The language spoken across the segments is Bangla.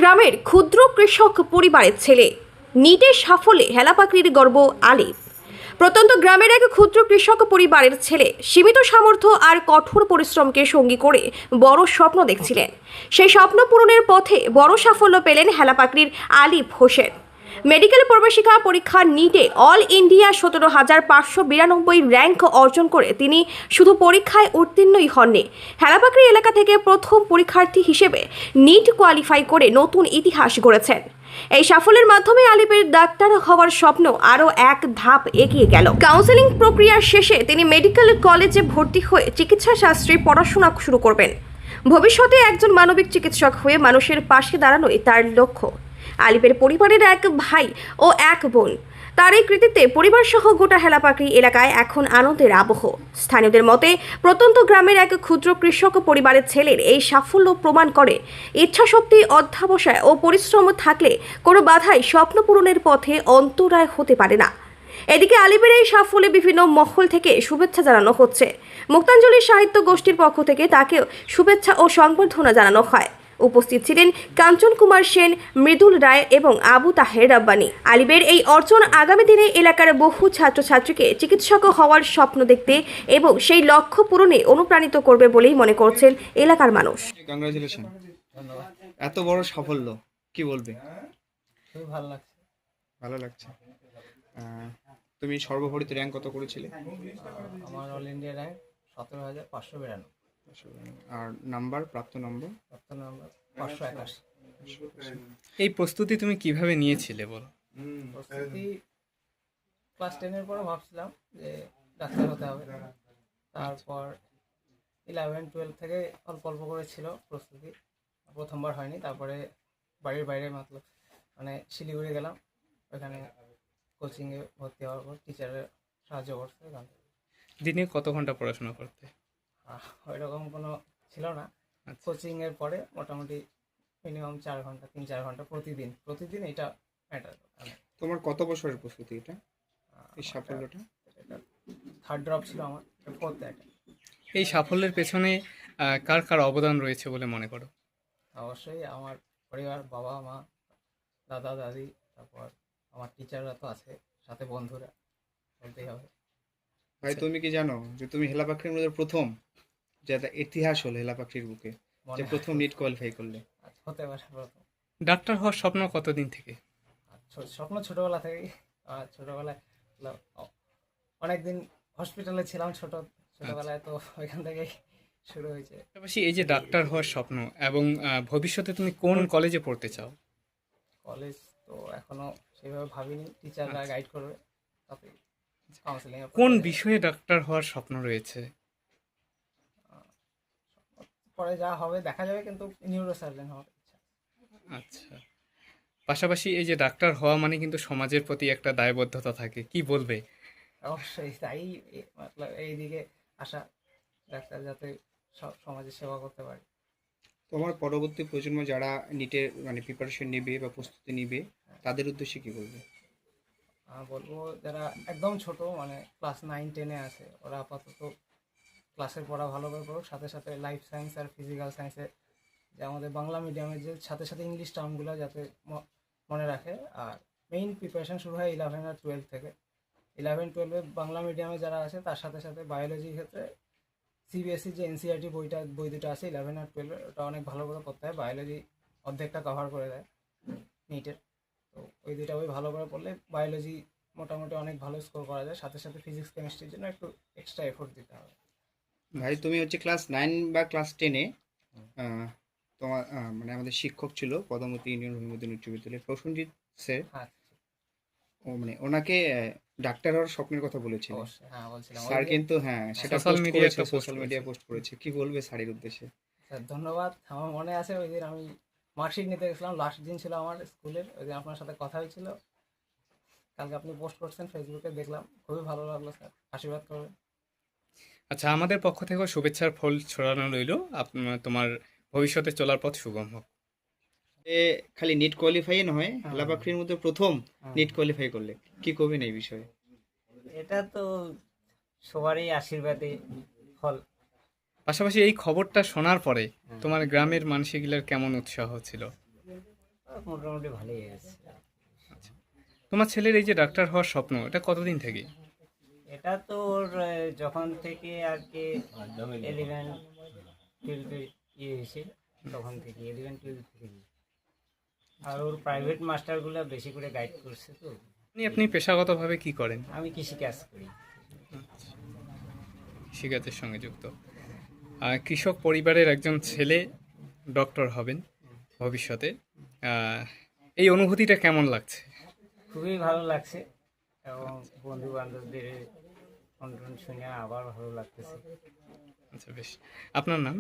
গ্রামের ক্ষুদ্র কৃষক পরিবারের ছেলে নিটের সাফল্যে হেলাপাকড়ির গর্ব আলিফ। প্রত্যন্ত গ্রামের এক ক্ষুদ্র কৃষক পরিবারের ছেলে সীমিত সামর্থ্য আর কঠোর পরিশ্রমকে সঙ্গী করে বড় স্বপ্ন দেখছিলেন। সেই স্বপ্ন পূরণের পথে বড় সাফল্য পেলেন হেলাপাকড়ির আলিফ হোসেন। মেডিকেল প্রবেশিকা পরীক্ষা নিটে অল ইন্ডিয়া 17,592 র্যাঙ্ক অর্জন করে তিনি শুধু পরীক্ষায় উত্তীর্ণই হননি, হেলাপাকড়ি এলাকা থেকে প্রথম পরীক্ষার্থী হিসেবে নিট কোয়ালিফাই করে নতুন ইতিহাস গড়েছেন। এই সাফল্যের মাধ্যমে আলিফের ডাক্তার হওয়ার স্বপ্ন আরও এক ধাপ এগিয়ে গেল। কাউন্সেলিং প্রক্রিয়ার শেষে তিনি মেডিকেল কলেজে ভর্তি হয়ে চিকিৎসা শাস্ত্রে পড়াশোনা শুরু করবেন। ভবিষ্যতে একজন মানবিক চিকিৎসক হয়ে মানুষের পাশে দাঁড়ানোই তার লক্ষ্য। আলিফের পরিবারের এক ভাই ও এক বোন। তার এই কৃতিত্বে পরিবার সহ গোটা হেলাপাকড়ি এলাকায় এখন আনন্দের আবহ। স্থানীয়দের মতে প্রত্যন্ত গ্রামের এক ক্ষুদ্র কৃষক পরিবারের ছেলের এই সাফল্য প্রমাণ করে ইচ্ছাশক্তি, অধ্যবসায় ও পরিশ্রম থাকলে কোনো বাধাই স্বপ্ন পূরণের পথে অন্তরায় হতে পারে না। এদিকে আলিফের এই সাফল্যে বিভিন্ন মহল থেকে শুভেচ্ছা জানানো হচ্ছে। মুক্তাঞ্জলি সাহিত্য গোষ্ঠীর পক্ষ থেকে তাকেও শুভেচ্ছা ও সংবর্ধনা জানানো হয়। উপস্থিত ছিলেন কাঞ্চন কুমার সেন, মৃদুল রায় এবং আবু তাহের রাব্বানি। আলিফের এই অর্জন আগামী দিনে এলাকার বহু ছাত্রছাত্রীকে চিকিৎসক হওয়ার স্বপ্ন দেখতে এবং সেই লক্ষ্য পূরণে অনুপ্রাণিত করবে বলেই মনে করছেন এলাকার মানুষ। কংগ্রাচুলেশন। ধন্যবাদ। এত বড় সাফল্য কি বলবে? খুবই ভালো লাগছে। ভালো লাগছে। তুমি সর্বভারতীয় র্যাঙ্ক কত করেছিলে? আমার অল ইন্ডিয়া র্যাঙ্ক 17,592, আর নাম্বার, প্রাপ্ত নম্বর? প্রাপ্ত নম্বর 581। এই প্রস্তুতি তুমি কিভাবে নিয়েছিলে বলো? প্রস্তুতি ক্লাস 10-এর পরে ভাবছিলাম যে ডাক্তার হতে হবে। তারপর 11-12 থেকে অল্প অল্প করে ছিল প্রস্তুতি, প্রথমবার হয়নি। তারপরে বাড়ির বাইরে মানে শিলিগুড়ি গেলাম, ওখানে কোচিংয়ে ভর্তি হওয়ার পর টিচারের সাহায্য করছে। দিনে কত ঘন্টা পড়াশোনা করতে? ওই রকম কোনো ছিল না। আচ্ছা। কোচিংয়ের পরে মোটামুটি মিনিমাম 3-4 ঘন্টা প্রতিদিন এটা ম্যাটার। তোমার কত বছরের প্রস্তুতি এটা, এই সাফল্যটা? এটা থার্ড ড্রপ ছিল আমার, ফোর্থ এটা। এই সাফল্যের পেছনে কার কার অবদান রয়েছে বলে মনে করো? অবশ্যই আমার পরিবার, বাবা মা, দাদা দাদি, তারপর আমার টিচাররা তো আছে, সাথে বন্ধুরা, বলতেই হবে। ভাই তুমি কি জানো যে তুমি হেলাপাকড়ির মধ্যে প্রথম, যে একটা ইতিহাস হলো হেলাপাকড়ির বুকে, যে প্রথম নিট কোয়ালিফাই করলে? হতে পারে প্রথম। ডাক্তার হওয়ার স্বপ্ন কতদিন থেকে? স্বপ্ন ছোটবেলা থেকেই। ছোটবেলায় অনেকদিন হসপিটালে ছিলাম ছোটবেলায়, তো ওইখান থেকেই শুরু হয়েছে। পাশাপাশি এই যে ডাক্তার হওয়ার স্বপ্ন এবং ভবিষ্যতে তুমি কোন কলেজে পড়তে চাও? কলেজ তো এখনো সেভাবে ভাবিনি, টিচাররা গাইড করবে, তাতে কাউন্সেলিং। কোন বিষয়ে ডাক্তার হওয়ার স্বপ্ন রয়েছে? পরে যা হবে দেখা যাবে, কিন্তু নিউরোসার্জন হওয়ার ইচ্ছা। আচ্ছা, পাশাপাশি এই যে ডাক্তার হওয়া মানে কিন্তু সমাজের প্রতি একটা দায়বদ্ধতা থাকে, কি বলবে? অবশ্যই তাই, এইদিকে আসা ডাক্তার যাতে সব সমাজের সেবা করতে পারে। তোমার পরবর্তী প্রজন্ম যারা নিটের মানে প্রিপারেশন নেবে বা প্রস্তুতি নেবে, তাদের উদ্দেশ্যে কি বলবে? বলবো যারা একদম ছোট, মানে ক্লাস 9-10-এ আছে, ওরা আপাতত ক্লাসের পড়া ভালো করে পড়ুক, সাথে সাথে লাইফ সায়েন্স আর ফিজিক্যাল সায়েন্সে যে আমাদের বাংলা মিডিয়ামের যে সাথে সাথে ইংলিশ টার্মগুলো যাতে মনে রাখে। আর মেইন প্রিপারেশন শুরু হয় 11 আর 12 থেকে। 11-12-এ বাংলা মিডিয়ামে যারা আছে, তার সাথে সাথে বায়োলজির ক্ষেত্রে সিবিএসসি যে এনসিইআরটি বই দুটো আছে 11 আর 12, ওটা অনেক ভালো করে পড়তে হয়। বায়োলজি অর্ধেকটা কভার করে দেয় নিটের, তো ওই দুইটা বই ভালো করে পড়লে বায়োলজি মোটামুটি অনেক ভালো স্কোর করা যায়। সাথে সাথে ফিজিক্স কেমিস্ট্রির জন্য একটু এক্সট্রা এফোর্ট দিতে হবে। ভাই তুমি হচ্ছে ক্লাস 9 বা ক্লাস 10-এ তোমার মানে আমাদের শিক্ষক ছিল পদমতি ইউনিয়ন রহিমউদ্দিন উচ্চ বিদ্যালয় প্রসেনজিৎ স্যার। হ্যাঁ, ও মানে ওনাকে ডাক্তার হওয়ার স্বপ্নের কথা বলেছিল অবশ্যই। হ্যাঁ, বলছিলাম স্যার, কিন্তু হ্যাঁ সেটা সোশ্যাল মিডিয়ায় একটা সোশ্যাল মিডিয়া পোস্ট করেছে। কি বলবে স্যারের উদ্দেশ্যে? স্যার ধন্যবাদ। আমার মনে আছে ওই দিন আমি মার্কশিট নিতে গেছিলাম, লাস্ট দিন ছিল আমার স্কুলের, ওই দিন আপনার সাথে কথা হয়েছিল। কালকে আপনি পোস্ট করছেন ফেসবুকে, দেখলাম, খুবই ভালো লাগলো। স্যার আশীর্বাদ করবেন। আচ্ছা, আমাদের পক্ষ থেকেও শুভেচ্ছার ফুল ছড়ানো রইল। তোমার ভবিষ্যতে চলার পথ সুগম হোক। খালি নিট কোয়ালিফাই নয়, হেলাপাকড়ির মধ্যে প্রথম নিট কোয়ালিফাই করলে, কি করবেন এই বিষয়ে? এটা তো সবারই আশীর্বাদে ফল। পাশাপাশি এই খবরটা শোনার পরে তোমার গ্রামের মানুষগুলোর কেমন উৎসাহ ছিল? মোটামুটি ভালোই আছে। তোমার ছেলের এই যে ডাক্তার হওয়ার স্বপ্ন, এটা কতদিন থেকে? এটা তো ওর যখন থেকে আর কি 11-12 ইয়ে হয়েছে তখন থেকে 11-12 থেকে। আর ওর প্রাইভেট মাস্টারগুলো বেশি করে গাইড করছে তো। আপনি পেশাগতভাবে কি করেন? আমি কৃষিকাজ করি। কৃষিকাজের সঙ্গে যুক্ত। কৃষক পরিবারের একজন ছেলে ডক্টর হবেন ভবিষ্যতে, এই অনুভূতিটা কেমন লাগছে? খুবই ভালো লাগছে এবং বন্ধু বান্ধবদের ফোন শুনে আবার ভালো লাগতেছে। আচ্ছা, বেশ। আপনার নাম?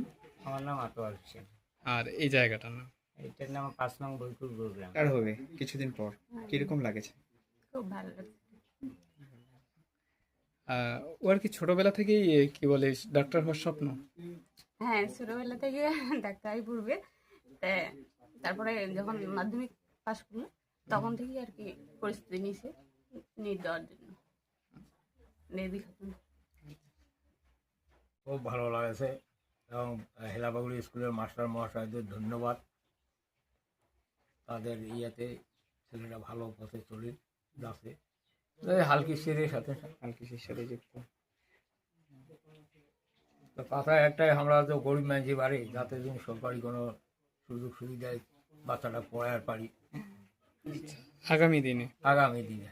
আমার নাম আতোয়ার হোসেন। আর এই জায়গাটার নাম? এটার নাম 5 নং বৈকুল গ্রাম। আর হবে কিছুদিন পর, কিরকম লাগেছে? খুব ভালো লাগছে। ও আর কি ছোটবেলা থেকেই কি বলে ডাক্তার হওয়ার স্বপ্ন? হ্যাঁ, ছোটবেলা থেকে ডাক্তারি পড়বে। তারপরে যখন মাধ্যমিক পাশ করলো তখন থেকেই আর কি পরিস্থিতি নিয়েছে নিট দেওয়ার জন্য। মেবি খুব ভালো লাগছে এবং হেলাবাগুড়ি স্কুলের মাস্টার মহাশয়দের ধন্যবাদ। তাদের ইয়েতে ছেলেরা ভালো পথে চলে যাচ্ছে, হালকিস্তির সাথে আর কৃষির সাথে যুক্ত। তো কথা একটাই, আমরা তো গরিব মানুষই বাড়ি, যাতে যেন সরকারি কোনো সুযোগ সুবিধায় বাচ্চাটা পড়ার পারি আগামী দিনে আগামী দিনে।